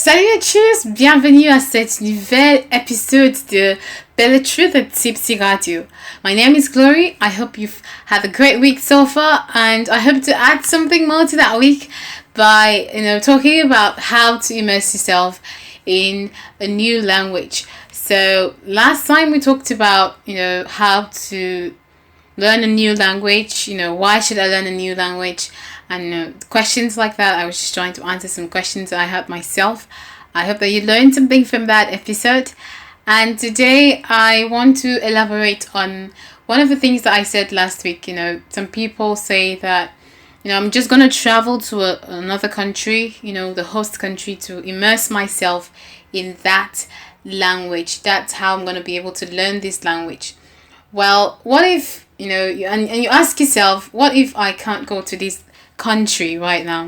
Salut à tous, bienvenue à cet nouvel épisode de Belletruth at Tipsy Radio. My name is Gloria. I hope you've had a great week so far, and I hope to add something more to that week by talking about how to immerse yourself in a new language. So last time we talked about how to learn a new language. Why should I learn a new language? And questions like that. I was just trying to answer some questions that I had myself. I hope that you learned something from that episode. And today I want to elaborate on one of the things that I said last week. Some people say that, I'm just going to travel to another country, the host country, to immerse myself in that language. That's how I'm going to be able to learn this language. Well, what if, and you ask yourself, what if I can't go to this country right now?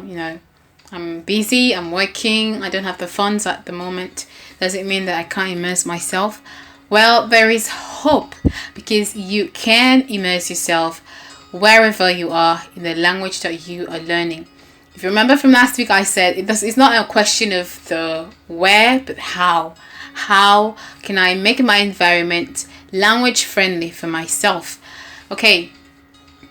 I'm busy, I'm working, I don't have the funds at the moment. Does it mean that I can't immerse myself? Well, there is hope, because you can immerse yourself wherever you are in the language that you are learning. If you remember from last week, I said it's not a question of the where, but how. How can I make my environment language friendly for myself? Okay,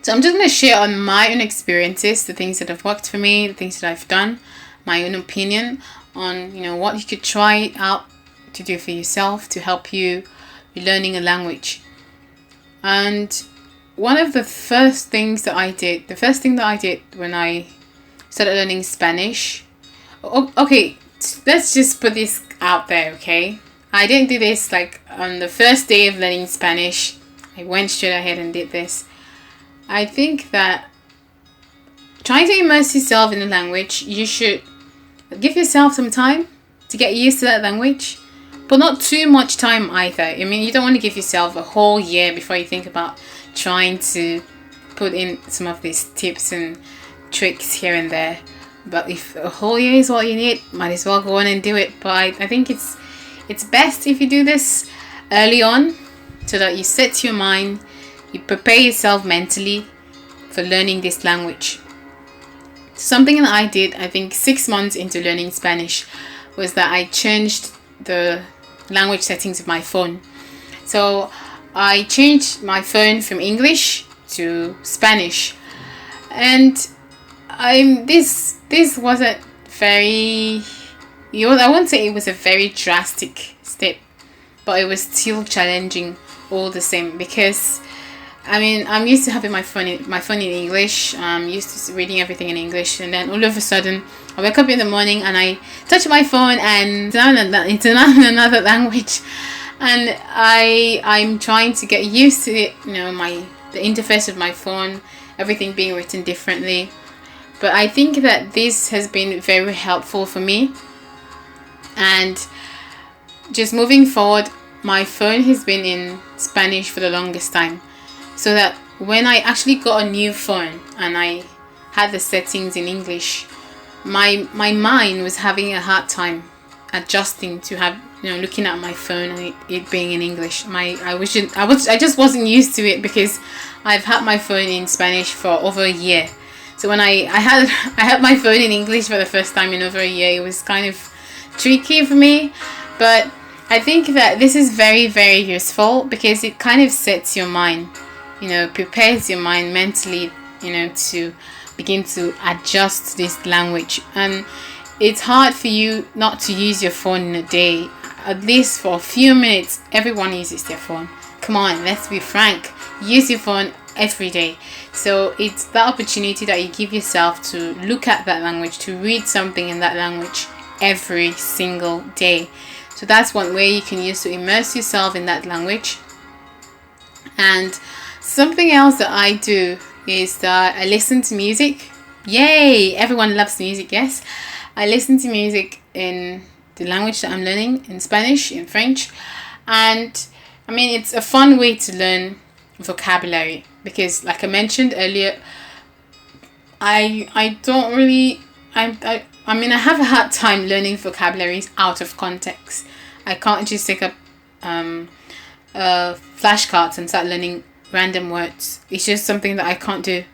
so I'm just going to share on my own experiences, the things that have worked for me, the things that I've done, my own opinion on, what you could try out to do for yourself to help you learning a language. And one of the first thing that I did when I started learning Spanish, okay, let's just put this out there, okay? I didn't do this like on the first day of learning Spanish. I went straight ahead and did this. I think that trying to immerse yourself in a language, you should give yourself some time to get used to that language, but not too much time either. I mean, you don't want to give yourself a whole year before you think about trying to put in some of these tips and tricks here and there. But if a whole year is what you need, might as well go on and do it. But I think it's best if you do this early on, so that you set your mind, you prepare yourself mentally for learning this language. Something that I did, I think 6 months into learning Spanish, was that I changed the language settings of my phone. So I changed my phone from English to Spanish. And this wasn't very, I won't say it was a very drastic step, but it was still challenging all the same, because I'm used to having my phone in English. I'm used to reading everything in English, and then all of a sudden I wake up in the morning and I touch my phone and it's another language, and I'm trying to get used to it. The interface of my phone, everything being written differently. But I think that this has been very helpful for me, and just moving forward, my phone has been in Spanish for the longest time. So that when I actually got a new phone and I had the settings in English, my mind was having a hard time adjusting to have looking at my phone and it being in English. I just wasn't used to it, because I've had my phone in Spanish for over a year. So when I had my phone in English for the first time in over a year, it was kind of tricky for me. But I think that this is very, very useful, because it kind of sets your mind, prepares your mind mentally, to begin to adjust to this language. And it's hard for you not to use your phone in a day. At least for a few minutes, everyone uses their phone. Come on, let's be frank. Use your phone every day. So it's that opportunity that you give yourself to look at that language, to read something in that language every single day. So that's one way you can use to immerse yourself in that language. And something else that I do is that I listen to music. Yay! Everyone loves music, yes? I listen to music in the language that I'm learning, in Spanish, in French. And it's a fun way to learn vocabulary, because like I mentioned earlier, I don't really, I have a hard time learning vocabularies out of context. I can't just take up flashcards and start learning random words. It's just something that I can't do.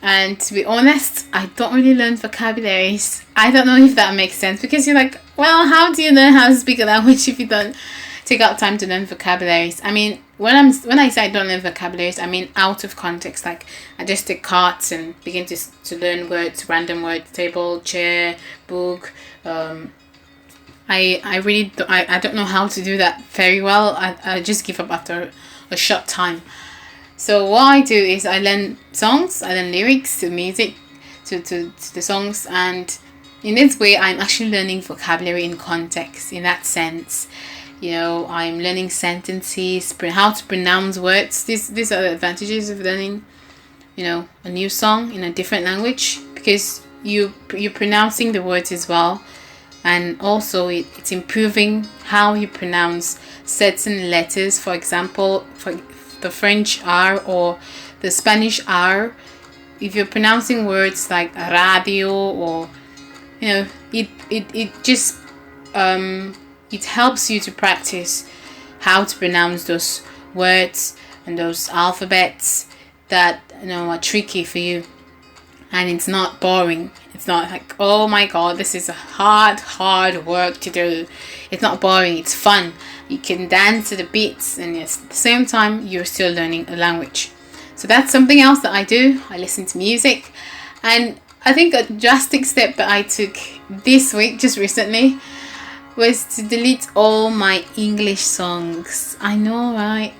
And to be honest, I don't really learn vocabularies. I don't know if that makes sense, because you're like, well, how do you learn how to speak a language if you don't take out time to learn vocabularies? I mean, when I say I don't learn vocabularies, I mean out of context. Like, I just take cards and begin to learn words, random words: table, chair, book. I really I don't know how to do that very well. I just give up after a short time. So what I do is I learn songs, I learn lyrics to music, to the songs, and in this way I'm actually learning vocabulary in context, in that sense. You know, I'm learning sentences, how to pronounce words. These are the advantages of learning, you know, a new song in a different language, because you're pronouncing the words as well, and also it's improving how you pronounce certain letters. For example, for the French R or the Spanish R, if you're pronouncing words like radio, or you know, it just it helps you to practice how to pronounce those words and those alphabets that, you know, are tricky for you. And it's not boring. It's not like, oh my god, this is a hard work to do. It's not boring. It's fun. You can dance to the beats, and yes, at the same time you're still learning a language. So that's something else that I do. I listen to music. And I think a drastic step that I took this week, just recently, was to delete all my English songs. I know, right?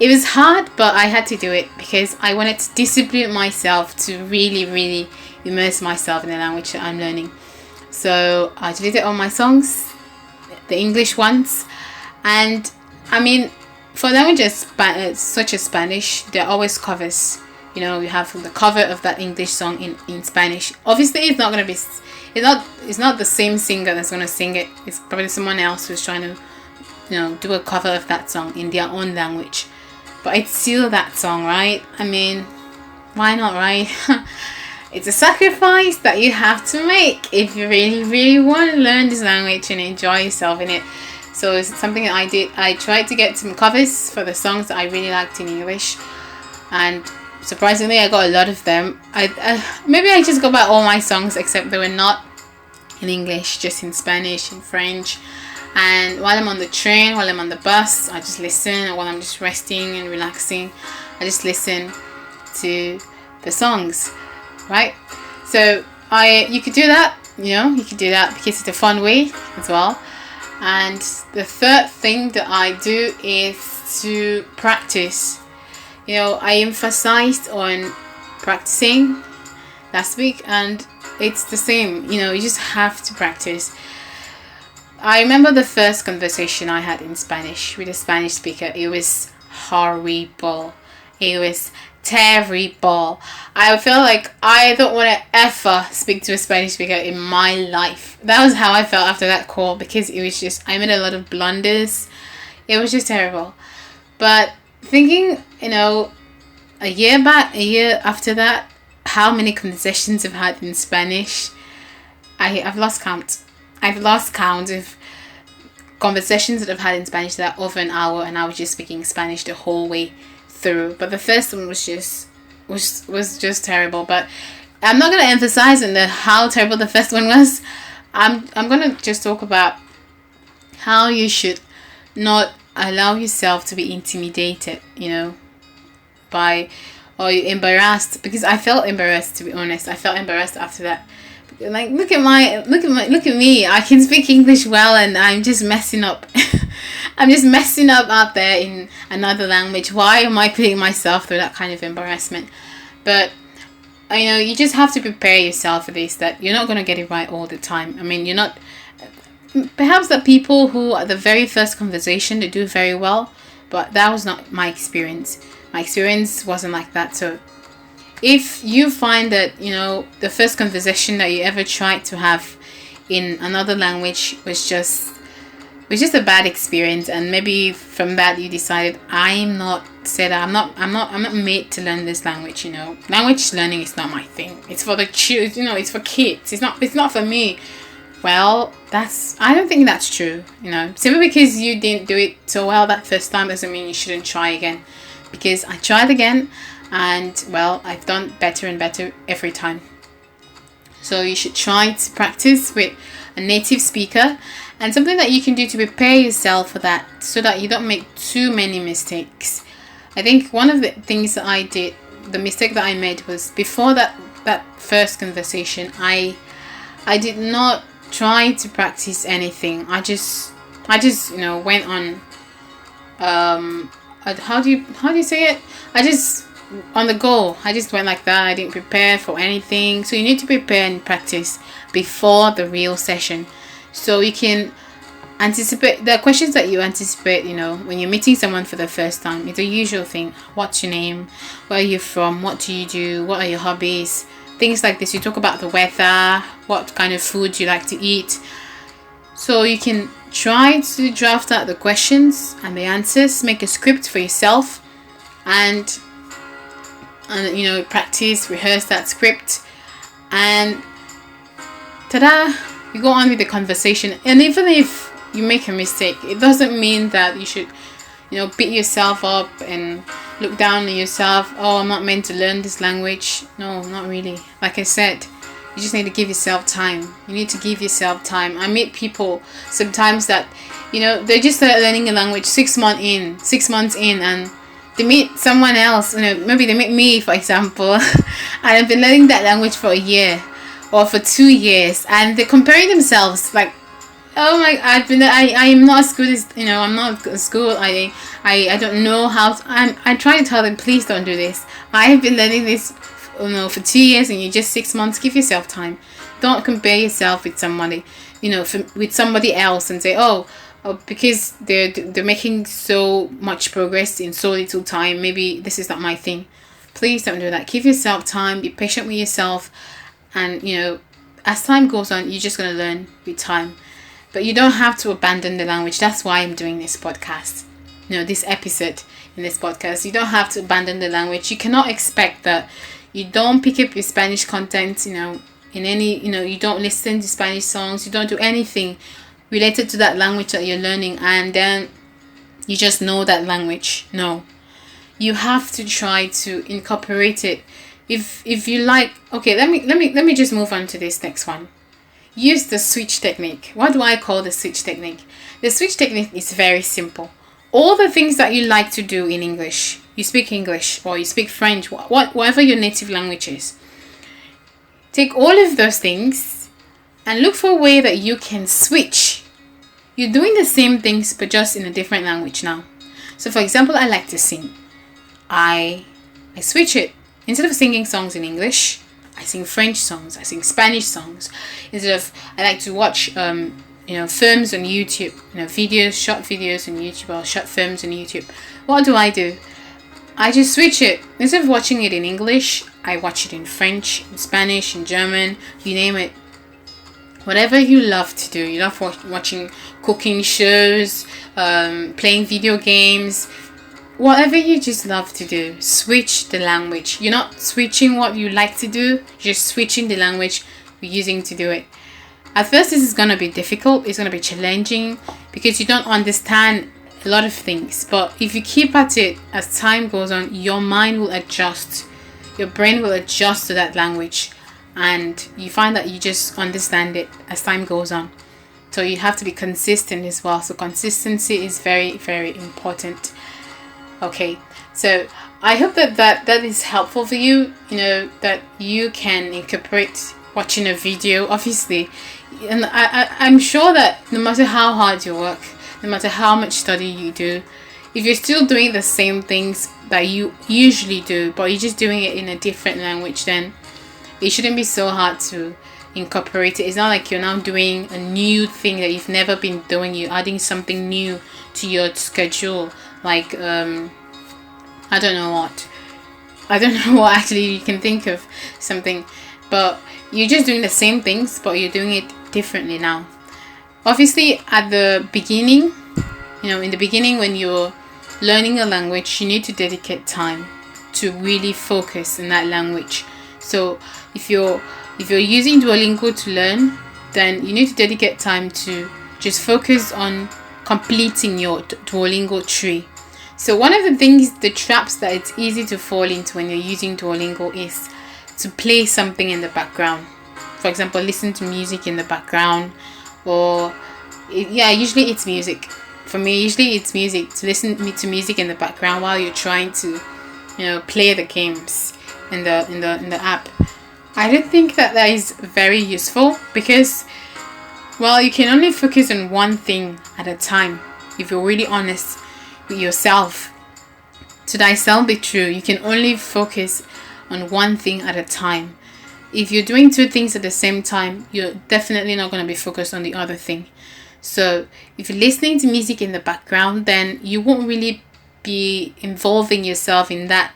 It was hard, but I had to do it because I wanted to discipline myself to really immerse myself in the language that I'm learning. So I deleted all my songs, the English ones. And I mean, for languages such as Spanish, there are always covers. You know, you have the cover of that English song in Spanish. Obviously, it's not going to be, it's not the same singer that's going to sing it. It's probably someone else who's trying to, you know, do a cover of that song in their own language. But it's still that song, right? I mean, why not, right? It's a sacrifice that you have to make if you really want to learn this language and enjoy yourself in it. So it's something that I did. I tried to get some covers for the songs that I really liked in English, and surprisingly I got a lot of them. Maybe I just got by all my songs, except they were not in English, just in Spanish and French. And while I'm on the train, while I'm on the bus, I just listen. While I'm just resting and relaxing, I just listen to the songs, right? So you could do that, you know, you could do that because it's a fun way as well. And the third thing that I do is to practice. You know, I emphasized on practicing last week, and it's the same. You know, you just have to practice. I remember the first conversation I had in Spanish with a Spanish speaker. It was horrible. It was terrible. I felt like I don't want to ever speak to a Spanish speaker in my life. That was how I felt after that call, because it was just, I made a lot of blunders. It was just terrible. But thinking, you know, a year after that, how many conversations I've had in Spanish, I've lost count. I've lost count of conversations that I've had in Spanish that are over an hour, and I was just speaking Spanish the whole way through. But the first one was just terrible. But I'm not gonna emphasize on how terrible the first one was. I'm gonna just talk about how you should not allow yourself to be intimidated, you know, or embarrassed, because I felt embarrassed, to be honest. I felt embarrassed after that. Like, look at me. I can speak English well, and I'm just messing up. I'm just messing up out there in another language. Why am I putting myself through that kind of embarrassment? But you know, you just have to prepare yourself for this, that you're not going to get it right all the time. I mean, you're not. Perhaps the people who at the very first conversation, they do very well, but that was not my experience. My experience wasn't like that. So if you find that, you know, the first conversation that you ever tried to have in another language was just a bad experience, and maybe from that you decided, I'm not made to learn this language, you know. Language learning is not my thing. It's for the children, you know, it's for kids. It's not for me. Well, I don't think that's true, you know. Simply because you didn't do it so well that first time doesn't mean you shouldn't try again. Because I tried again, and well, I've done better and better every time. So you should try to practice with a native speaker, and something that you can do to prepare yourself for that so that you don't make too many mistakes. I think one of the things that I did, the mistake that I made, was before that first conversation, I did not try to practice anything. I just went on how do you say it? I just on the go. I just went like that. I didn't prepare for anything. So you need to prepare and practice before the real session, so you can anticipate the questions that you anticipate. When you're meeting someone for the first time, it's a usual thing. What's your name? Where are you from? What do you do? What are your hobbies? Things like this. You talk about the weather, what kind of food you like to eat. So you can try to draft out the questions and the answers, make a script for yourself, and practice, rehearse that script, and ta-da, you go on with the conversation. And even if you make a mistake, it doesn't mean that you should beat yourself up and look down on yourself. Oh, I'm not meant to learn this language. No, not really. Like I said, you just need to give yourself time. You need to give yourself time. I meet people sometimes that they just start learning a language 6 months in, and they meet someone else. Maybe they meet me, for example, and I've been learning that language for a year or for 2 years, and they're comparing themselves like, oh my, I am not as good as, I'm not as good. I don't know how to, I try to tell them, please don't do this. I have been learning this for 2 years and you're just 6 months. Give yourself time. Don't compare yourself with somebody, with somebody else, and say, oh, because they're making so much progress in so little time, maybe this is not my thing. Please don't do that. Give yourself time. Be patient with yourself, and as time goes on, you're just going to learn with time. But you don't have to abandon the language. That's why I'm doing this podcast. This episode in this podcast. You don't have to abandon the language. You cannot expect that you don't pick up your Spanish content, in any, you don't listen to Spanish songs. You don't do anything related to that language that you're learning, and then you just know that language. No. You have to try to incorporate it. If you like, okay, let me just move on to this next one. Use the switch technique. What do I call the switch technique? The switch technique is very simple. All the things that you like to do in English, you speak English or you speak French, whatever your native language is, take all of those things and look for a way that you can switch. You're doing the same things but just in a different language now. So for example, I like to sing. I switch it. Instead of singing songs in English, I sing French songs, I sing Spanish songs. I like to watch films on YouTube, short videos on YouTube, or short films on YouTube. What do? I just switch it. Instead of watching it in English, I watch it in French, in Spanish, in German, you name it. Whatever you love to do. You love watching cooking shows, playing video games. Whatever you just love to do, switch the language. You're not switching what you like to do, you're just switching the language you're using to do it. At first, this is going to be difficult, it's going to be challenging because you don't understand a lot of things. But if you keep at it, as time goes on, your mind will adjust. Your brain will adjust to that language. And you find that you just understand it as time goes on. So you have to be consistent as well. So consistency is very, very important. Okay, so I hope that is helpful for you, that you can incorporate watching a video, obviously. And I'm sure that no matter how hard you work, no matter how much study you do, if you're still doing the same things that you usually do, but you're just doing it in a different language, then it shouldn't be so hard to incorporate it. It's not like you're now doing a new thing that you've never been doing. You're adding something new to your schedule, like I don't know what actually. You can think of something, but you're just doing the same things, but you're doing it differently now. Obviously, at the beginning, in the beginning when you're learning a language, you need to dedicate time to really focus on that language. So if you're using Duolingo to learn, then you need to dedicate time to just focus on completing your Duolingo tree. So one of the things, the traps that it's easy to fall into when you're using Duolingo is to play something in the background. For example, listen to music in the background, or usually it's music. For me, usually it's music, to listen to music in the background while you're trying to, play the games in the app. I don't think that is very useful, because, well, you can only focus on one thing at a time. If you're really honest with yourself, to thyself be true, you can only focus on one thing at a time. If you're doing two things at the same time, you're definitely not going to be focused on the other thing. So if you're listening to music in the background, then you won't really be involving yourself in that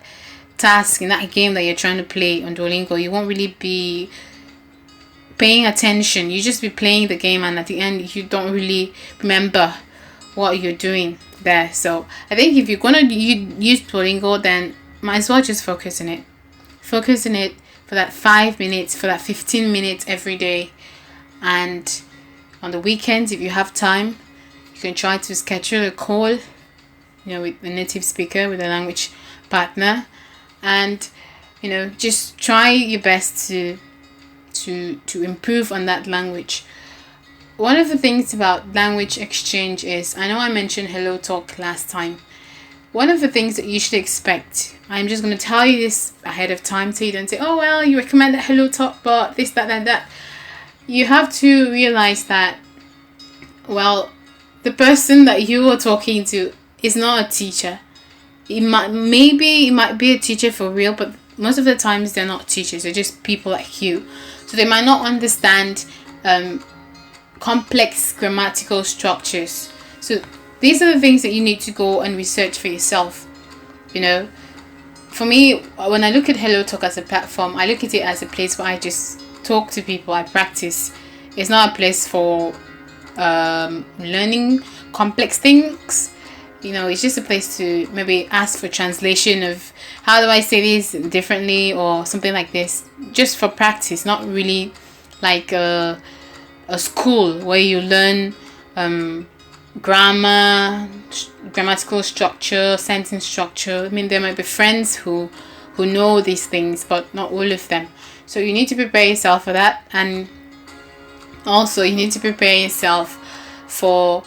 task, in that game that you're trying to play on Duolingo. You won't really be paying attention. You just be playing the game, and at the end you don't really remember what you're doing there. So I think if you're gonna use Duolingo, then might as well just focus on it. Focus on it for that 5 minutes, for that 15 minutes every day. And on the weekends, if you have time, you can try to schedule a call, with the native speaker, with a language partner, and just try your best to improve on that language. One of the things about language exchange is, I know I mentioned Hello Talk last time. One of the things that you should expect, I'm just going to tell you this ahead of time so you don't say, oh, well, you recommend that Hello Talk, but this, that, and that. You have to realize that, well, the person that you are talking to is not a teacher. It might be a teacher for real, but most of the times they're not teachers. They're just people like you. So they might not understand complex grammatical structures. So these are the things that you need to go and research for yourself. For me, when I look at Hello Talk as a platform, I look at it as a place where I just talk to people, I practice. It's not a place for learning complex things. It's just a place to maybe ask for translation of how do I say this differently, or something like this, just for practice. Not really like a school where you learn grammar, grammatical structure, sentence structure. I mean, there might be friends who know these things, but not all of them. So you need to prepare yourself for that, and also you need to prepare yourself for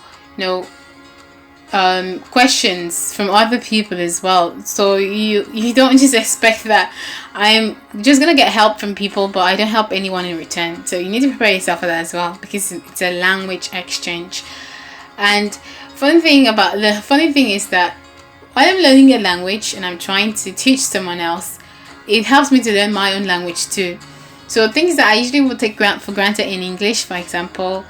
questions from other people as well. So you don't just expect that I'm just gonna get help from people, but I don't help anyone in return. So you need to prepare yourself for that as well, because it's a language exchange. And funny thing is that while I'm learning a language and I'm trying to teach someone else, it helps me to learn my own language too. So things that I usually would take for granted in English, for example,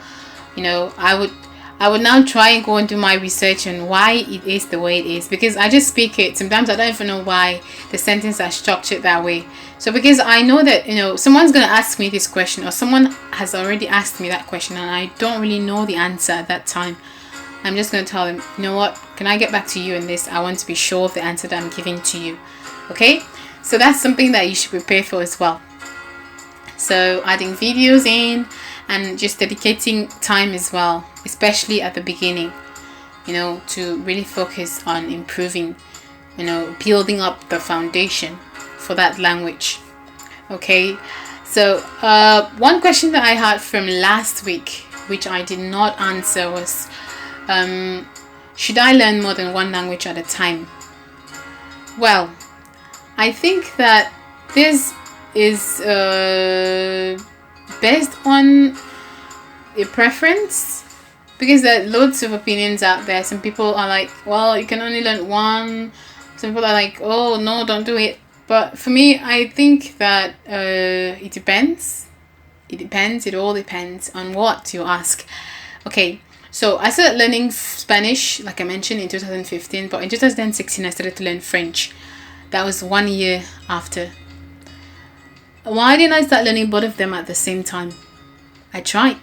I would now try and go and do my research on why it is the way it is, because I just speak it. Sometimes I don't even know why the sentences are structured that way. So because I know that, someone's going to ask me this question, or someone has already asked me that question, and I don't really know the answer at that time, I'm just going to tell them, you know what, can I get back to you on this? I want to be sure of the answer that I'm giving to you. Okay? So that's something that you should prepare for as well. So adding videos in, and just dedicating time as well, especially at the beginning, to really focus on improving, building up the foundation for that language. Okay, so one question that I had from last week, which I did not answer, was should I learn more than one language at a time? Well, I think that this is based on your preference, because there are loads of opinions out there. Some people are like, well, you can only learn one. Some people are like, oh no, don't do it. But for me, I think that it depends. It all depends on what you ask. Okay, so I started learning Spanish, like I mentioned, in 2015, but in 2016 I started to learn French. That was 1 year after. Why didn't I start learning both of them at the same time? I tried.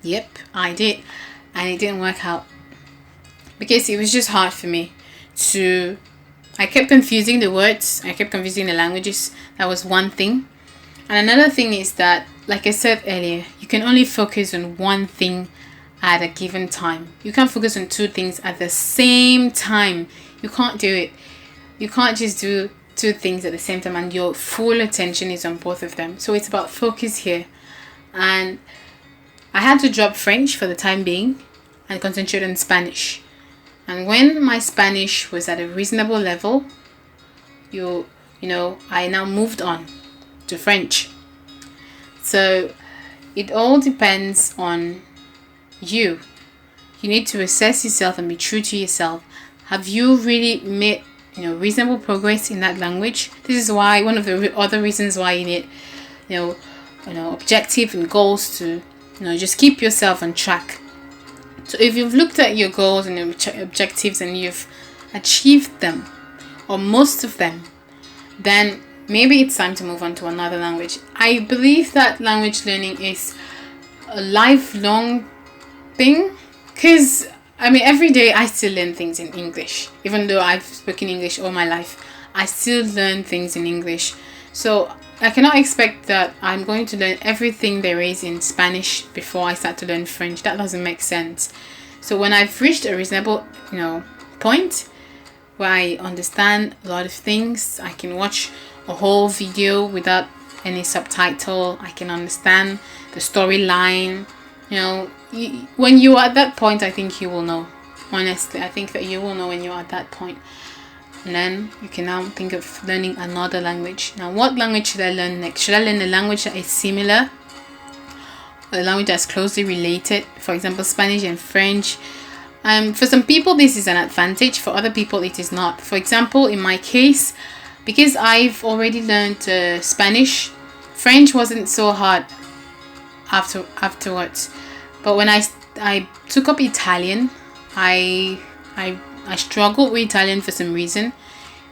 Yep, I did. And it didn't work out. Because it was just hard for me I kept confusing the words. I kept confusing the languages. That was one thing. And another thing is that, like I said earlier, you can only focus on one thing at a given time. You can't focus on two things at the same time You can't do it. You can't just do two things at the same time and your full attention is on both of them. So it's about focus here. And I had to drop French for the time being and concentrate on Spanish. And when my Spanish was at a reasonable level, I now moved on to French. So it all depends on you. You need to assess yourself and be true to yourself. Have you really made reasonable progress in that language? This is why one of the other reasons why you need objective and goals to just keep yourself on track. So if you've looked at your goals and your objectives and you've achieved them or most of them, then maybe it's time to move on to another language. I believe that language learning is a lifelong thing, because every day I still learn things in English. Even though I've spoken English all my life, I still learn things in English. So I cannot expect that I'm going to learn everything there is in Spanish before I start to learn French. That doesn't make sense. So when I've reached a reasonable point where I understand a lot of things, I can watch a whole video without any subtitle, I can understand the storyline. When you are at that point, I think you will know. Honestly, I think that you will know when you're at that point. And then you can now think of learning another language. Now, what language should I learn next? Should I learn a language that is similar? A language that's closely related? For example, Spanish and French. For some people, this is an advantage. For other people, it is not. For example, in my case, because I've already learned Spanish, French wasn't so hard afterwards. But when I took up Italian, I struggled with Italian for some reason,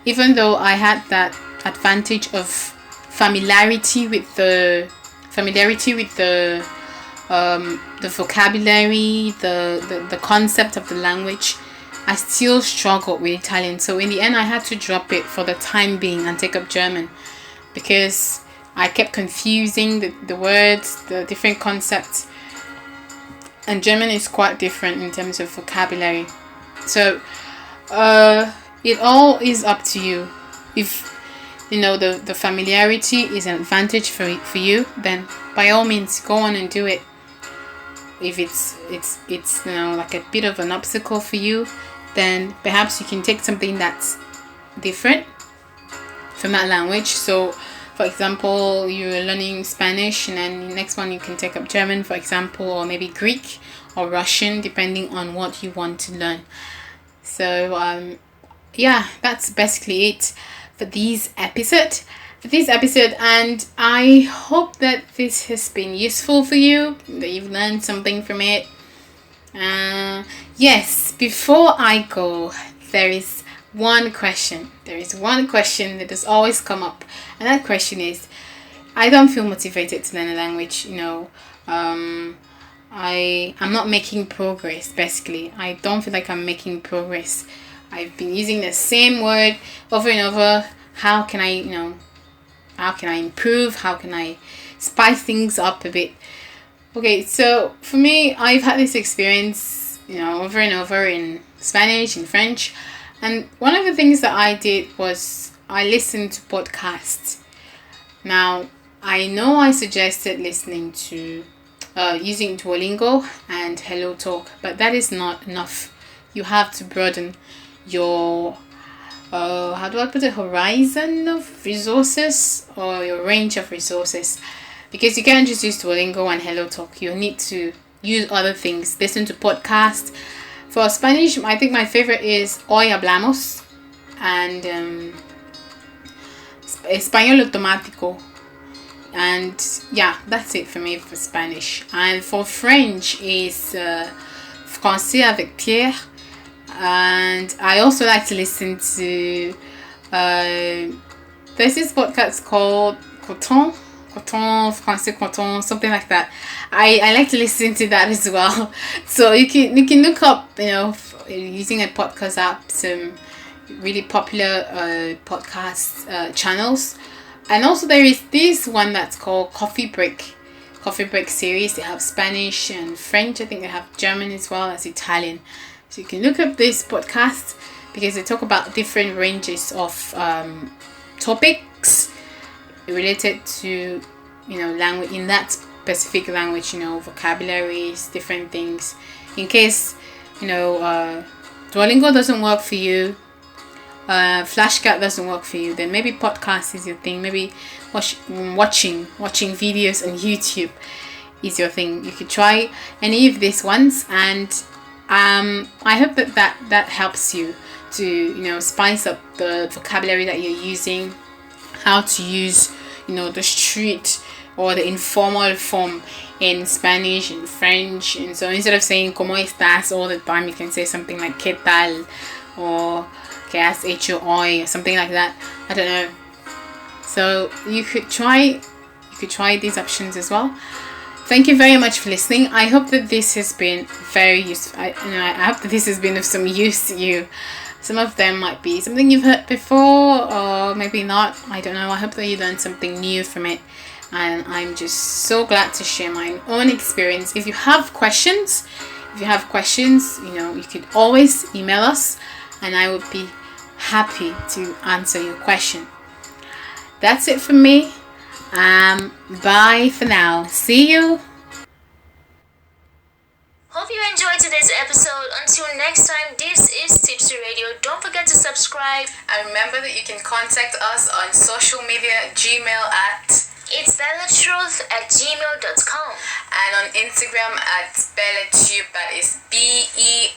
even though I had that advantage of familiarity with the vocabulary, the concept of the language. I still struggled with Italian. So in the end, I had to drop it for the time being and take up German, because I kept confusing the words, the different concepts. And German is quite different in terms of vocabulary. So it all is up to you. If the familiarity is an advantage for you, then by all means go on and do it. If it's like a bit of an obstacle for you, then perhaps you can take something that's different from that language. So for example, you're learning Spanish, and then the next one you can take up German, for example, or maybe Greek or Russian, depending on what you want to learn. So that's basically it for this episode. And I hope that this has been useful for you, that you've learned something from it. Yes, before I go, there is one question that has always come up, and that question is, I don't feel motivated to learn a language. I'm not making progress. Basically, I don't feel like I'm making progress. I've been using the same word over and over. How can I improve? How can I spice things up a bit? Okay, so for me, I've had this experience, over and over in Spanish and French. And one of the things that I did was I listened to podcasts. Now, I know I suggested listening to using Duolingo and Hello Talk, but that is not enough. You have to broaden your horizon of resources, or your range of resources, because you can't just use Duolingo and Hello Talk. You need to use other things. Listen to podcasts. For Spanish, I think my favorite is Hoy Hablamos and Español Automático. And yeah, that's it for me for Spanish. And for French is Français avec Pierre. And I also like to listen to there's this podcast called Coton, Français Coton, something like that. I like to listen to that as well. So you can look up, using a podcast app, some really popular podcast channels. And also there is this one that's called Coffee Break series. They have Spanish and French. I think they have German as well as Italian. So you can look up this podcast. because they talk about different ranges of topics related to, language, in that specific language, vocabularies, different things. In case, Duolingo doesn't work for you, Flashcard doesn't work for you, then maybe podcast is your thing. Maybe watching videos on YouTube is your thing. You could try any of these ones, and I hope that helps you to spice up the vocabulary that you're using, how to use the street or the informal form in Spanish and French. And so instead of saying "cómo estás" all the time, you can say something like "qué tal" or "qué has hecho hoy" or something like that. I don't know. So you could try these options as well. Thank you very much for listening. I hope that this has been very useful. I hope that this has been of some use to you. Some of them might be something you've heard before, or maybe not. I don't know. I hope that you learned something new from it. And I'm just so glad to share my own experience. If you have questions, you could always email us, and I would be happy to answer your question. That's it from me. Bye for now. See you. Hope you enjoyed today's episode. Until next time, this is Tipsy Radio. Don't forget to subscribe. And remember that you can contact us on social media, Gmail at It's bellatruth@gmail.com. and on Instagram at Bellatube, that is BELLATUBE.